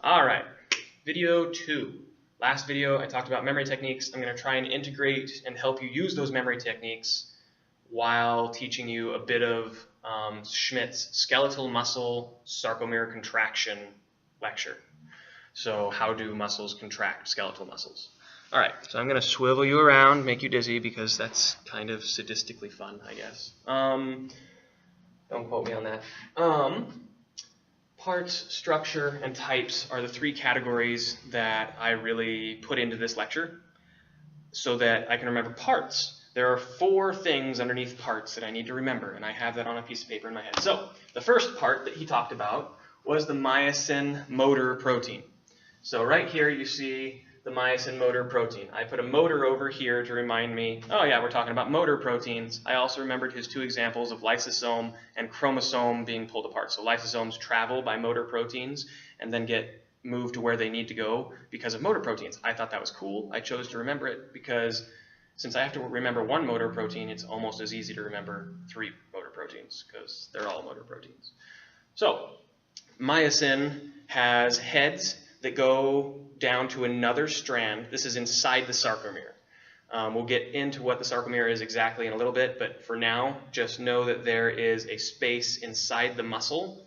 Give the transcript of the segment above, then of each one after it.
All right, video 2. Last video I talked about memory techniques. I'm going to try and integrate and help you use those memory techniques while teaching you a bit of Schmidt's skeletal muscle sarcomere contraction lecture. So how do muscles contract, skeletal muscles? All right, so I'm going to swivel you around, make you dizzy, because that's kind of sadistically fun, I guess. Don't quote me on that. Parts, structure, and types are the 3 categories that I really put into this lecture so that I can remember parts. There are 4 things underneath parts that I need to remember, and I have that on a piece of paper in my head. So the first part that he talked about was the myosin motor protein. So right here you see the myosin motor protein. I put a motor over here to remind me, oh yeah, we're talking about motor proteins. I also remembered his 2 examples of lysosome and chromosome being pulled apart. So lysosomes travel by motor proteins and then get moved to where they need to go because of motor proteins. I thought that was cool. I chose to remember it because since I have to remember 1 motor protein, it's almost as easy to remember 3 motor proteins because they're all motor proteins. So myosin has heads that go down to another strand. This is inside the sarcomere. We'll get into what the sarcomere is exactly in a little bit, but for now, just know that there is a space inside the muscle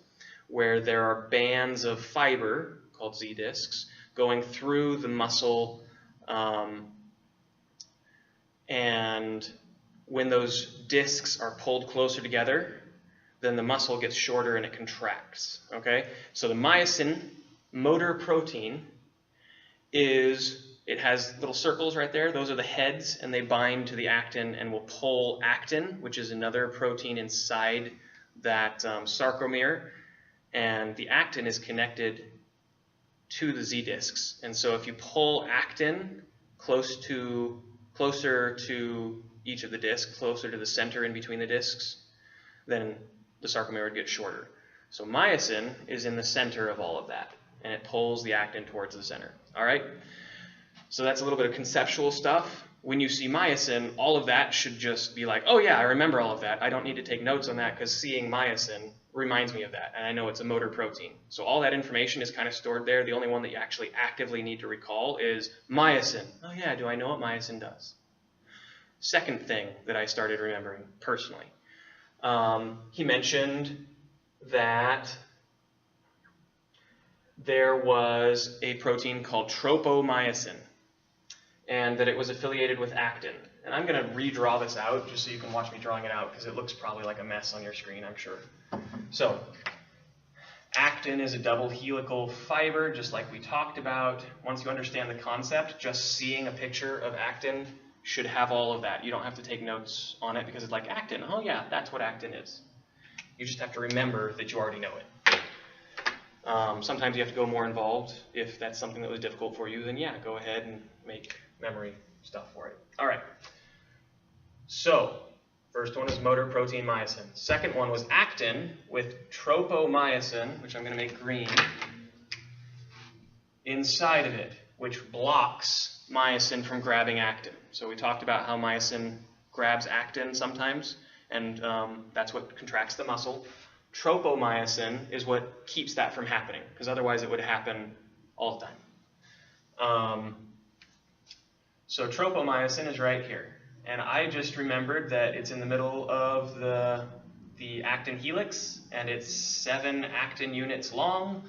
where there are bands of fiber, called Z-discs, going through the muscle, and when those discs are pulled closer together, then the muscle gets shorter and it contracts. Okay? So the myosin motor protein it has little circles right there. Those are the heads, and they bind to the actin and will pull actin, which is another protein inside that sarcomere. And the actin is connected to the Z-discs. And so if you pull actin closer to each of the discs, closer to the center in between the discs, then the sarcomere would get shorter. So myosin is in the center of all of that, and it pulls the actin towards the center. All right? So that's a little bit of conceptual stuff. When you see myosin, all of that should just be like, oh yeah, I remember all of that. I don't need to take notes on that because seeing myosin reminds me of that, and I know it's a motor protein. So all that information is kind of stored there. The only one that you actually actively need to recall is myosin. Oh yeah, do I know what myosin does? Second thing that I started remembering personally. He mentioned that there was a protein called tropomyosin, and that it was affiliated with actin. And I'm going to redraw this out just so you can watch me drawing it out because it looks probably like a mess on your screen, I'm sure. So actin is a double helical fiber, just like we talked about. Once you understand the concept, just seeing a picture of actin should have all of that. You don't have to take notes on it because it's like actin. Oh yeah, that's what actin is. You just have to remember that you already know it. Sometimes you have to go more involved. If that's something that was difficult for you, then yeah, go ahead and make memory stuff for it. All right. So, first one is motor protein myosin. Second one was actin with tropomyosin, which I'm going to make green, inside of it, which blocks myosin from grabbing actin. So we talked about how myosin grabs actin sometimes, and that's what contracts the muscle. Tropomyosin is what keeps that from happening, because otherwise it would happen all the time. So tropomyosin is right here, and I just remembered that it's in the middle of the actin helix, and it's 7 actin units long.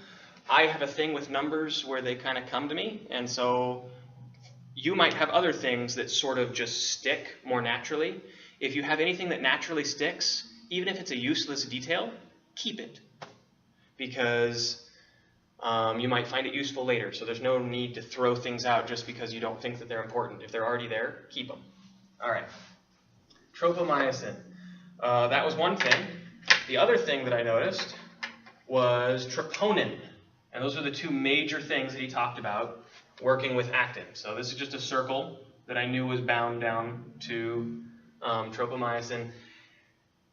I have a thing with numbers where they kind of come to me, and so you might have other things that sort of just stick more naturally. If you have anything that naturally sticks, even if it's a useless detail, keep it, because you might find it useful later. So there's no need to throw things out just because you don't think that they're important. If they're already there, keep them. All right. Tropomyosin. That was one thing. The other thing that I noticed was troponin. And those are the 2 major things that he talked about working with actin. So this is just a circle that I knew was bound down to tropomyosin.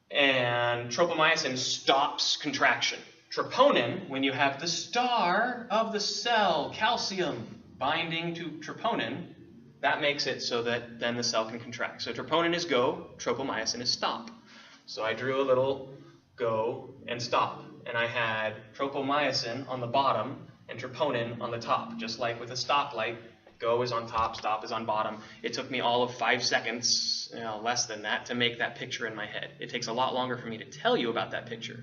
And tropomyosin stops contraction. Troponin, when you have the star of the cell, calcium, binding to troponin, that makes it so that then the cell can contract. So troponin is go, tropomyosin is stop. So I drew a little go and stop. And I had tropomyosin on the bottom and troponin on the top, just like with a stoplight. Go is on top, stop is on bottom. It took me all of 5 seconds, less than that, to make that picture in my head. It takes a lot longer for me to tell you about that picture.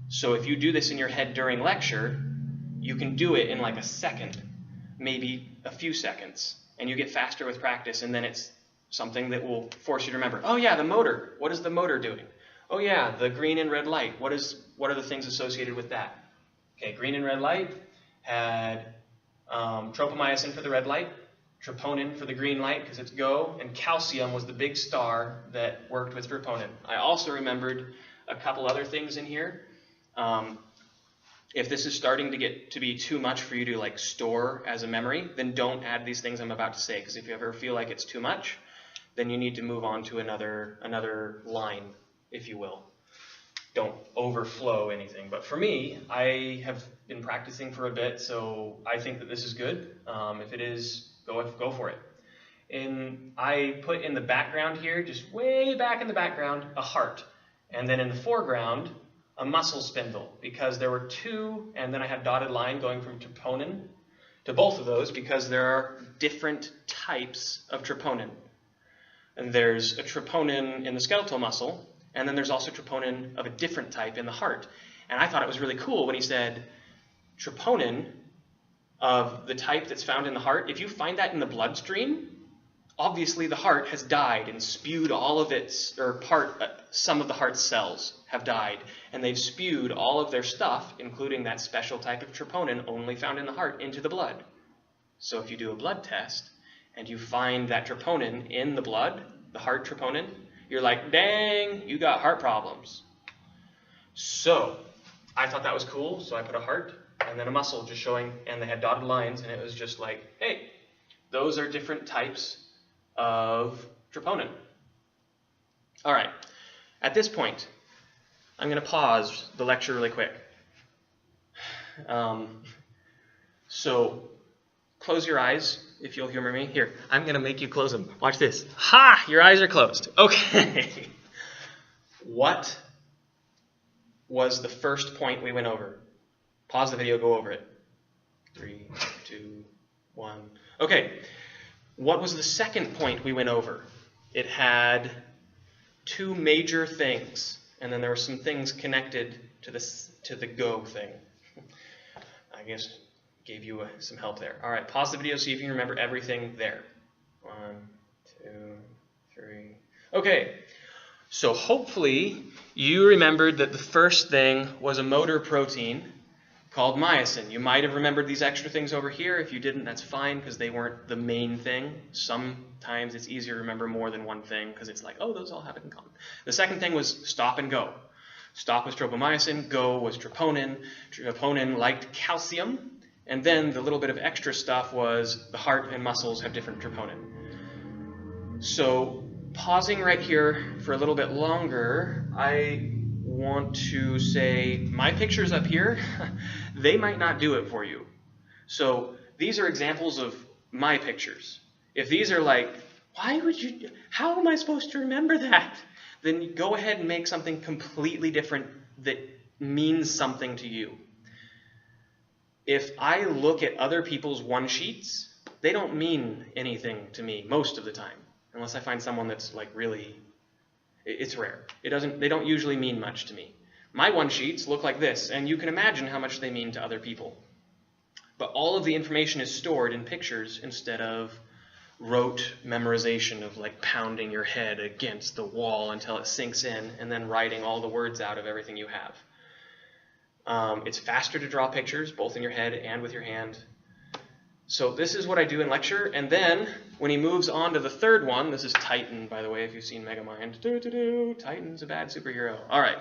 So if you do this in your head during lecture, you can do it in like a second, maybe a few seconds, and you get faster with practice, and then it's something that will force you to remember. Oh yeah, the motor. What is the motor doing? Oh yeah, the green and red light. What are the things associated with that? Okay, green and red light had tropomyosin for the red light, troponin for the green light because it's go, and calcium was the big star that worked with troponin. I also remembered a couple other things in here. If this is starting to get to be too much for you to like store as a memory, then don't add these things I'm about to say, because if you ever feel like it's too much, then you need to move on to another line, if you will. Don't overflow anything. But for me, I have been practicing for a bit, so I think that this is good. If it is, go for it. And I put in the background here, just way back in the background, a heart. And then in the foreground, a muscle spindle, because there were two, and then I had dotted line going from troponin to both of those, because there are different types of troponin. And there's a troponin in the skeletal muscle, and then there's also troponin of a different type in the heart. And I thought it was really cool when he said troponin of the type that's found in the heart, if you find that in the bloodstream, obviously the heart has died and spewed all of its, or some of the heart's cells have died, and they've spewed all of their stuff, including that special type of troponin only found in the heart, into the blood. So if you do a blood test and you find that troponin in the blood, the heart troponin, you're like, dang, you got heart problems. So I thought that was cool, so I put a heart and then a muscle just showing, and they had dotted lines, and it was just like, hey, those are different types of troponin. All right, at this point, I'm going to pause the lecture really quick. So close your eyes if you'll humor me. Here, I'm going to make you close them. Watch this. Ha! Your eyes are closed. Okay. What was the first point we went over? Pause the video, go over it. 3, 2, 1. Okay. What was the second point we went over? It had two major things, and then there were some things connected to the go thing. I guess gave you some help there. All right, pause the video, see if you can remember everything there. 1, 2, 3. Okay, so hopefully you remembered that the first thing was a motor protein called myosin. You might have remembered these extra things over here. If you didn't, that's fine, because they weren't the main thing. Sometimes it's easier to remember more than one thing, because it's like, oh, those all have it in common. The second thing was stop and go. Stop was tropomyosin, go was troponin. Troponin liked calcium, and then the little bit of extra stuff was the heart and muscles have different troponin. So pausing right here for a little bit longer, I want to say my pictures up here, they might not do it for you. So these are examples of my pictures. If these are like, how am I supposed to remember that? Then go ahead and make something completely different that means something to you. If I look at other people's one-sheets, they don't mean anything to me most of the time, unless I find someone that's like really, it's rare. They don't usually mean much to me. My one-sheets look like this, and you can imagine how much they mean to other people. But all of the information is stored in pictures instead of rote memorization of like pounding your head against the wall until it sinks in and then writing all the words out of everything you have. It's faster to draw pictures, both in your head and with your hand. So this is what I do in lecture, and then when he moves on to the third one, this is Titan, by the way, if you've seen Megamind. Titan's a bad superhero. All right.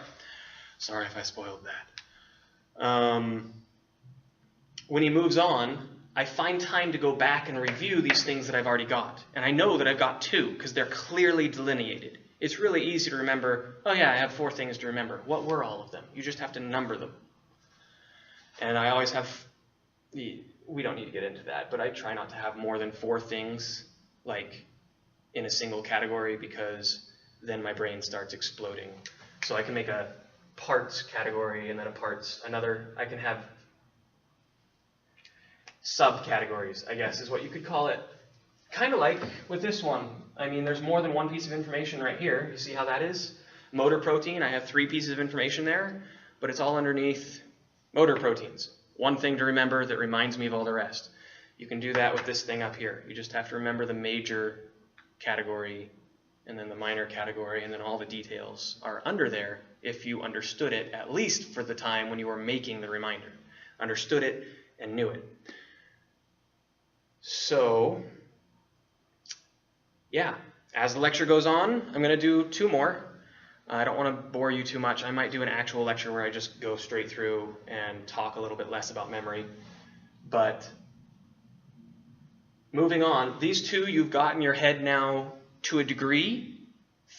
Sorry if I spoiled that. When he moves on, I find time to go back and review these things that I've already got. And I know that I've got 2 because they're clearly delineated. It's really easy to remember, oh yeah, I have 4 things to remember. What were all of them? You just have to number them. And I always have, we don't need to get into that, but I try not to have more than 4 things like in a single category, because then my brain starts exploding. So I can make a parts category and then a parts, I can have subcategories, I guess, is what you could call it. Kind of like with this one. I mean, there's more than one piece of information right here. You see how that is? Motor protein, I have 3 pieces of information there, but it's all underneath motor proteins. One thing to remember that reminds me of all the rest. You can do that with this thing up here. You just have to remember the major category and then the minor category, and then all the details are under there if you understood it, at least for the time when you were making the reminder. Understood it and knew it. So, yeah, as the lecture goes on, I'm going to do 2 more. I don't want to bore you too much. I might do an actual lecture where I just go straight through and talk a little bit less about memory. But moving on, these 2 you've got in your head now to a degree.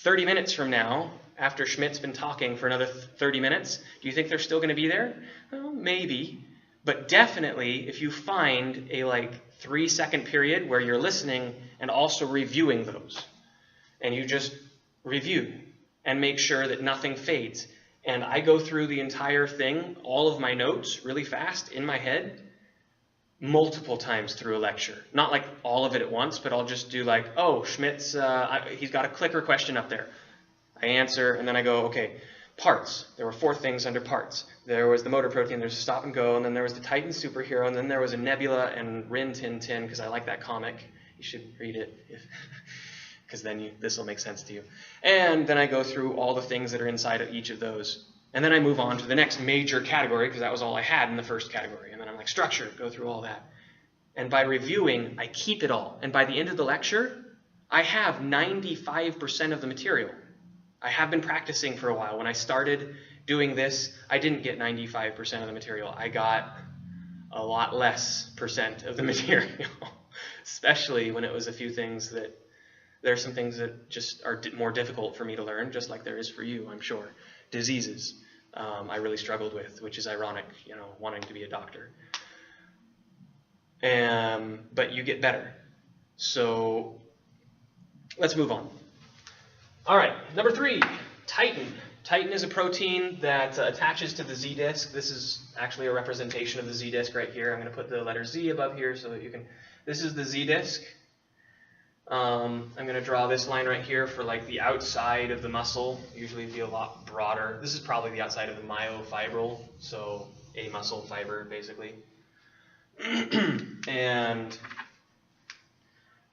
30 minutes from now, after Schmidt's been talking for another 30 minutes, do you think they're still going to be there? Well, maybe. But definitely, if you find a 3-second period where you're listening and also reviewing those, and you just review and make sure that nothing fades. And I go through the entire thing, all of my notes, really fast in my head, multiple times through a lecture. Not like all of it at once, but I'll just do oh, Schmidt's, he's got a clicker question up there. I answer, and then I go, okay, parts. There were 4 things under parts. There was the motor protein, there's stop and go, and then there was the Titan superhero, and then there was a Nebula and Rin Tin Tin, because I like that comic. You should read it, because then this will make sense to you. And then I go through all the things that are inside of each of those. And then I move on to the next major category, because that was all I had in the first category. And then I'm like, structure, go through all that. And by reviewing, I keep it all. And by the end of the lecture, I have 95% of the material. I have been practicing for a while. When I started doing this, I didn't get 95% of the material. I got a lot less percent of the material, especially when it was a few things that, there are some things that just are more difficult for me to learn, just like there is for you, I'm sure. Diseases I really struggled with, which is ironic, wanting to be a doctor. But you get better. So let's move on. All right, number 3, Titan. Titan is a protein that attaches to the Z disk. This is actually a representation of the Z disk right here. I'm going to put the letter Z above here so that you can. This is the Z disk. I'm going to draw this line right here for the outside of the muscle. Usually it'd be a lot broader. This is probably the outside of the myofibril, so a muscle fiber basically. And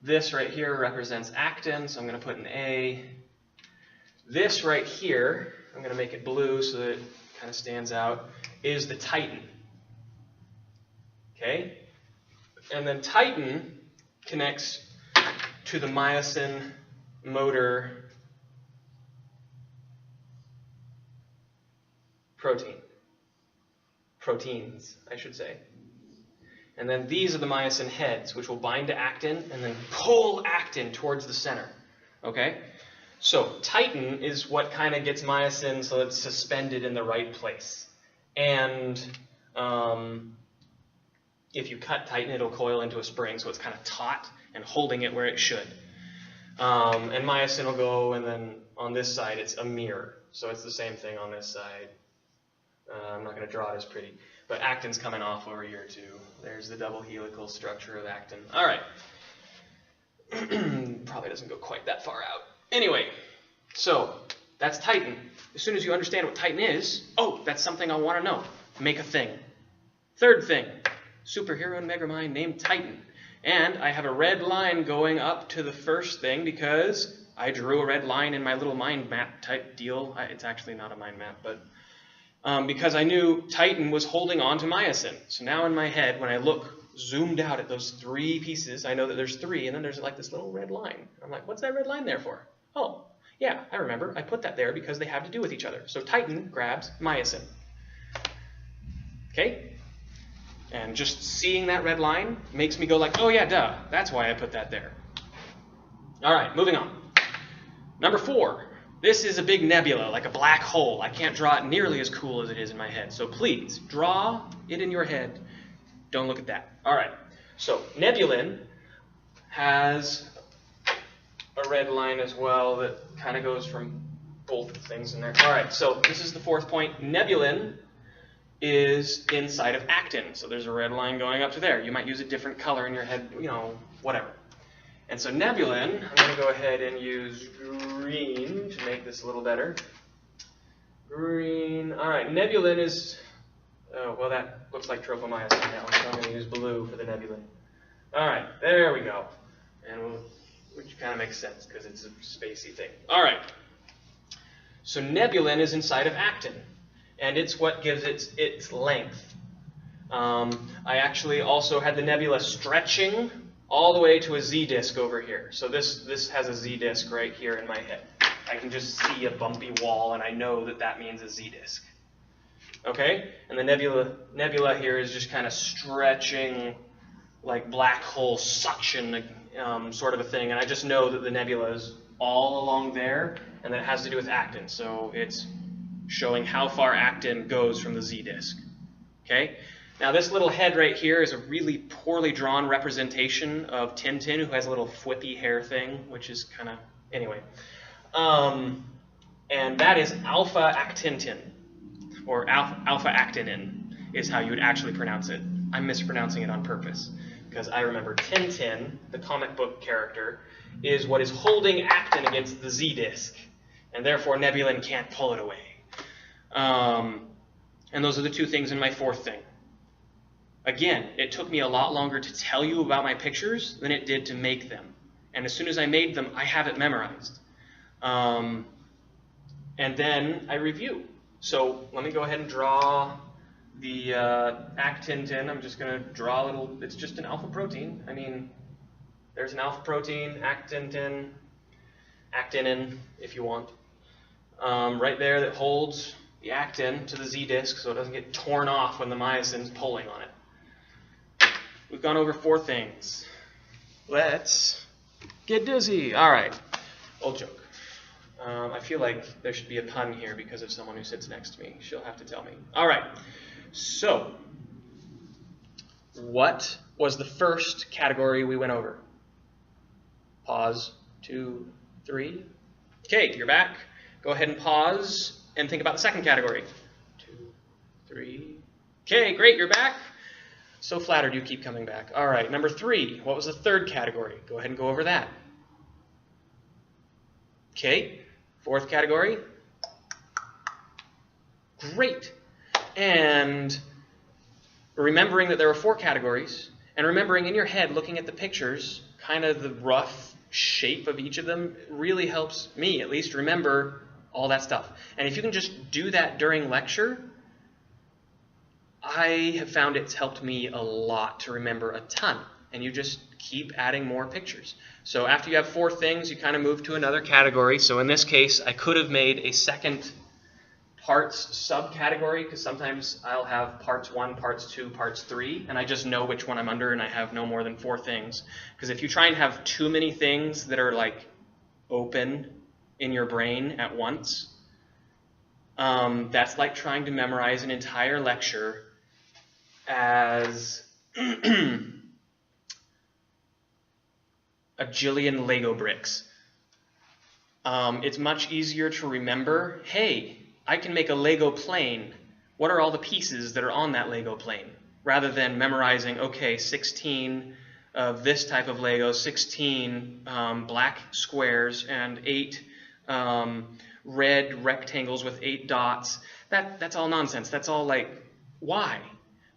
this right here represents actin, so I'm going to put an A. This right here, I'm going to make it blue so that it kind of stands out, is the Titan. Okay? And then Titan connects to the myosin motor proteins, I should say. And then these are the myosin heads, which will bind to actin and then pull actin towards the center. Okay? So Titan is what kind of gets myosin so it's suspended in the right place. And if you cut Titan, it'll coil into a spring, so it's kind of taut and holding it where it should. And myosin will go, and then on this side it's a mirror. So it's the same thing on this side. I'm not going to draw it as pretty. But actin's coming off over here too. There's the double helical structure of actin. All right. Probably doesn't go quite that far out. Anyway, so that's Titan. As soon as you understand what Titan is, oh, that's something I want to know. Make a thing. 3rd thing, superhero in Megamind named Titan. And I have a red line going up to the first thing because I drew a red line in my little mind map type deal. It's actually not a mind map, but because I knew Titan was holding on to myosin. So now in my head, when I look zoomed out at those 3 pieces, I know that there's 3, and then there's this little red line. I'm like, what's that red line there for? Oh, yeah, I remember. I put that there because they have to do with each other. So Titan grabs myosin. Okay? And just seeing that red line makes me go oh yeah, duh, that's why I put that there. All right, moving on. Number 4, this is a big nebula, like a black hole. I can't draw it nearly as cool as it is in my head. So please, draw it in your head. Don't look at that. All right, so nebulin has a red line as well that kind of goes from both things in there. All right, so this is the 4th point. Nebulin is inside of actin. So there's a red line going up to there. You might use a different color in your head, whatever. And so nebulin, I'm going to go ahead and use green to make this a little better. Green. All right, nebulin is, well, that looks like tropomyosin now, so I'm going to use blue for the nebulin. All right, there we go. And which kind of makes sense because it's a spacey thing. All right. So nebulin is inside of actin, and it's what gives its length. I actually also had the nebula stretching all the way to a Z disc over here. So this has a Z disc right here in my head. I can just see a bumpy wall, and I know that that means a Z disc. Okay? And the nebula here is just kind of stretching like black hole suction sort of a thing, and I just know that the nebula is all along there, and that it has to do with actin. So it's showing how far actin goes from the Z disc. Okay? Now this little head right here is a really poorly drawn representation of Tintin, who has a little flippy hair thing, which is kind of, anyway. And that is alpha-actintin, or alpha-actinin is how you would actually pronounce it. I'm mispronouncing it on purpose, because I remember Tintin, the comic book character, is what is holding actin against the Z disc, and therefore nebulin can't pull it away. And those are the two things in my fourth thing. Again, it took me a lot longer to tell you about my pictures than it did to make them. And as soon as I made them, I have it memorized. And then I review. So let me go ahead and draw the actintin. I'm just going to draw a little, it's just an alpha protein. I mean, there's an alpha protein, actinin, if you want, right there that holds the actin to the Z disc so it doesn't get torn off when the myosin's pulling on it. We've gone over four things. Let's get dizzy. All right, old joke. I feel like there should be a pun here because of someone who sits next to me. She'll have to tell me. All right, so what was the first category we went over? Pause, 2, 3. Okay, you're back. Go ahead and pause and think about the second category. 2, 3. Okay, great, you're back. So flattered you keep coming back. All right, number 3. What was the third category? Go ahead and go over that. Okay, fourth category. Great. And remembering that there were 4 categories, and remembering in your head, looking at the pictures, kind of the rough shape of each of them really helps me at least remember all that stuff. And if you can just do that during lecture, I have found it's helped me a lot to remember a ton. And you just keep adding more pictures. So after you have 4 things, you kind of move to another category. So in this case, I could have made a second parts subcategory, because sometimes I'll have parts 1, parts 2, parts 3, and I just know which one I'm under, and I have no more than 4 things. Because if you try and have too many things that are like open in your brain at once, that's like trying to memorize an entire lecture as a jillion Lego bricks. It's much easier to remember, hey, I can make a Lego plane. What are all the pieces that are on that Lego plane? Rather than memorizing, okay, 16 of this type of Lego, 16 black squares, and 8 red rectangles with 8 dots. That's all nonsense. That's all like, why?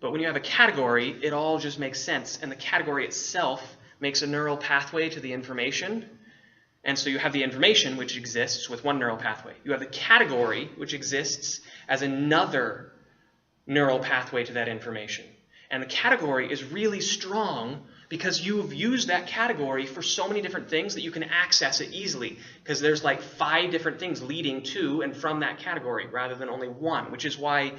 But when you have a category, it all just makes sense. And the category itself makes a neural pathway to the information. And so you have the information, which exists with one neural pathway. You have the category, which exists as another neural pathway to that information. And the category is really strong because you've used that category for so many different things that you can access it easily. Because there's like 5 different things leading to and from that category rather than only one, which is why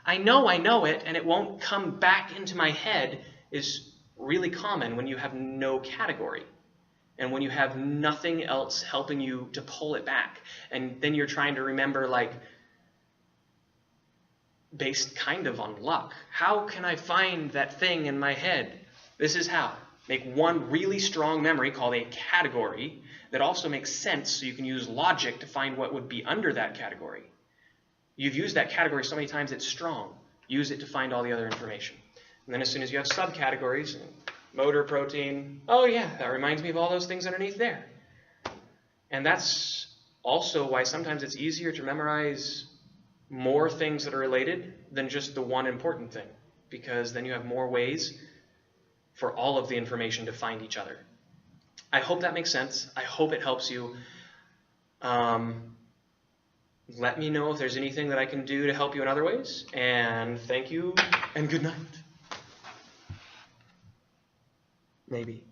I know it and it won't come back into my head is really common when you have no category. And when you have nothing else helping you to pull it back. And then you're trying to remember, like, based kind of on luck. How can I find that thing in my head? This is how. Make one really strong memory called a category that also makes sense so you can use logic to find what would be under that category. You've used that category so many times it's strong. use it to find all the other information. And then as soon as you have subcategories, motor protein, oh yeah, that reminds me of all those things underneath there. And that's also why sometimes it's easier to memorize more things that are related than just the one important thing, because then you have more ways for all of the information to find each other. I hope that makes sense. I hope it helps you. Let me know if there's anything that I can do to help you in other ways. And thank you, and good night. Maybe.